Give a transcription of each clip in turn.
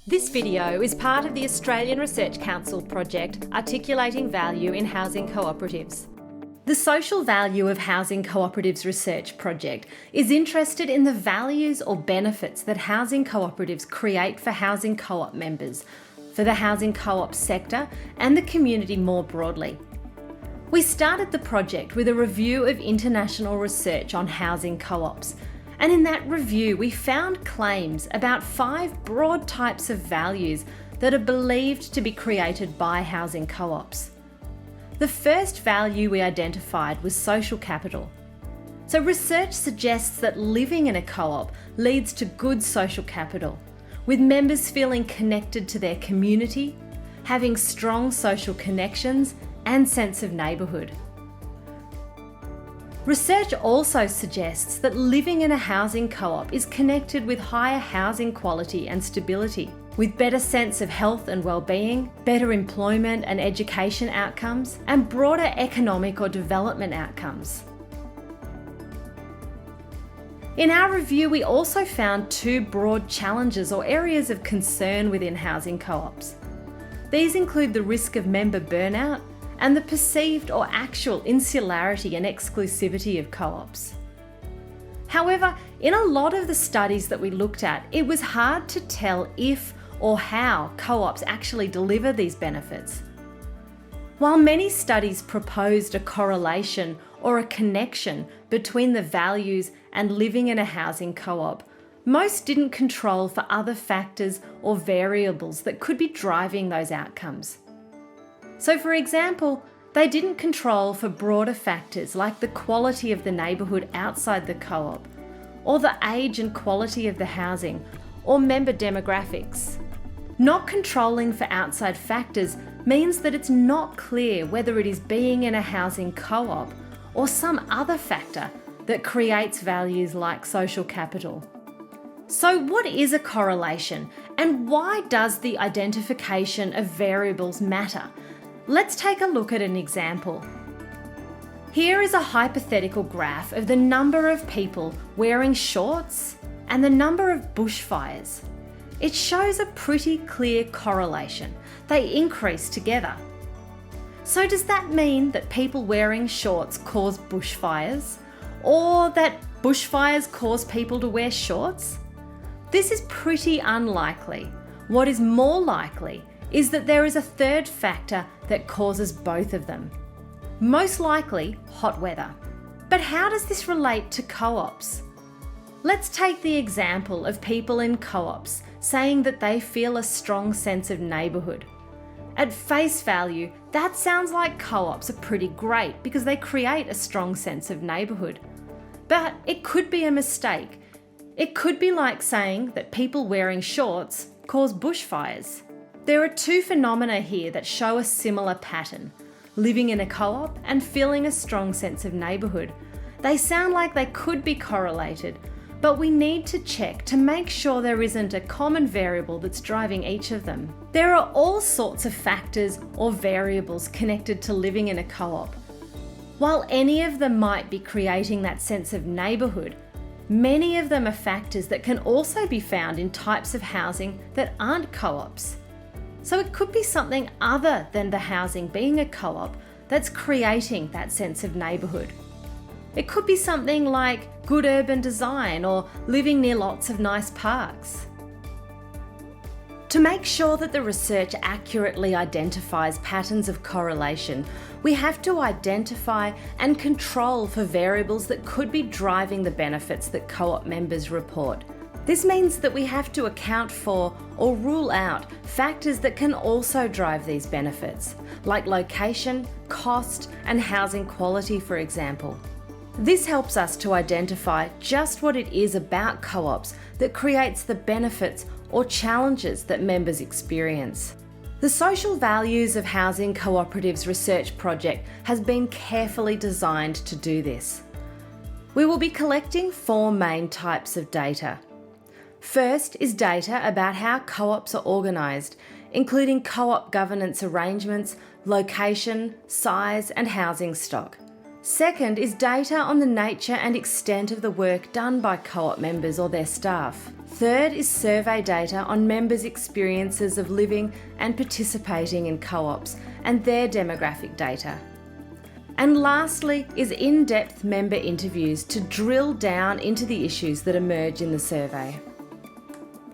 This video is part of the Australian Research Council project Articulating Value in Housing Cooperatives. The Social Value of Housing Cooperatives research project is interested in the values or benefits that housing cooperatives create for housing co-op members, for the housing co-op sector and the community more broadly. We started the project with a review of international research on housing co-ops, and in that review we found claims about 5 broad types of values that are believed to be created by housing co-ops. The first value we identified was social capital. So research suggests that living in a co-op leads to good social capital, with members feeling connected to their community, having strong social connections and sense of neighbourhood. Research also suggests that living in a housing co-op is connected with higher housing quality and stability, with better sense of health and well-being, better employment and education outcomes, and broader economic or development outcomes. In our review, we also found 2 broad challenges or areas of concern within housing co-ops. These include the risk of member burnout and the perceived or actual insularity and exclusivity of co-ops. However, in a lot of the studies that we looked at, it was hard to tell if or how co-ops actually deliver these benefits. While many studies proposed a correlation or a connection between the values and living in a housing co-op, most didn't control for other factors or variables that could be driving those outcomes. So for example, they didn't control for broader factors like the quality of the neighbourhood outside the co-op, or the age and quality of the housing, or member demographics. Not controlling for outside factors means that it's not clear whether it is being in a housing co-op or some other factor that creates values like social capital. So what is a correlation, and why does the identification of variables matter? Let's take a look at an example. Here is a hypothetical graph of the number of people wearing shorts and the number of bushfires. It shows a pretty clear correlation. They increase together. So does that mean that people wearing shorts cause bushfires, or that bushfires cause people to wear shorts? This is pretty unlikely. What is more likely is that there is a third factor that causes both of them. Most likely, hot weather. But how does this relate to co-ops? Let's take the example of people in co-ops saying that they feel a strong sense of neighbourhood. At face value, that sounds like co-ops are pretty great because they create a strong sense of neighbourhood. But it could be a mistake. It could be like saying that people wearing shorts cause bushfires. There are 2 phenomena here that show a similar pattern: living in a co-op and feeling a strong sense of neighbourhood. They sound like they could be correlated, but we need to check to make sure there isn't a common variable that's driving each of them. There are all sorts of factors or variables connected to living in a co-op. While any of them might be creating that sense of neighbourhood, many of them are factors that can also be found in types of housing that aren't co-ops. So it could be something other than the housing being a co-op that's creating that sense of neighbourhood. It could be something like good urban design or living near lots of nice parks. To make sure that the research accurately identifies patterns of correlation, we have to identify and control for variables that could be driving the benefits that co-op members report. This means that we have to account for or rule out factors that can also drive these benefits, like location, cost, and housing quality, for example. This helps us to identify just what it is about co-ops that creates the benefits or challenges that members experience. The Social Values of Housing Cooperatives research project has been carefully designed to do this. We will be collecting 4 main types of data. First is data about how co-ops are organised, including co-op governance arrangements, location, size, and housing stock. Second is data on the nature and extent of the work done by co-op members or their staff. Third is survey data on members' experiences of living and participating in co-ops and their demographic data. And lastly is in-depth member interviews to drill down into the issues that emerge in the survey.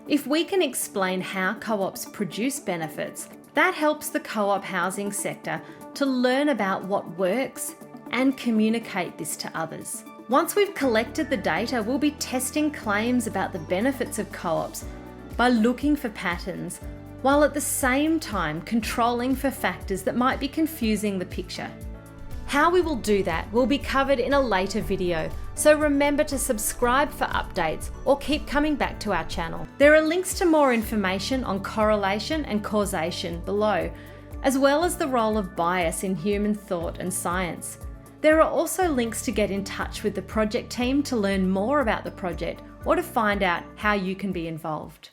If we can explain how co-ops produce benefits, that helps the co-op housing sector to learn about what works and communicate this to others. Once we've collected the data, we'll be testing claims about the benefits of co-ops by looking for patterns, while at the same time controlling for factors that might be confusing the picture. How we will do that will be covered in a later video, so remember to subscribe for updates or keep coming back to our channel. There are links to more information on correlation and causation below, as well as the role of bias in human thought and science. There are also links to get in touch with the project team to learn more about the project or to find out how you can be involved.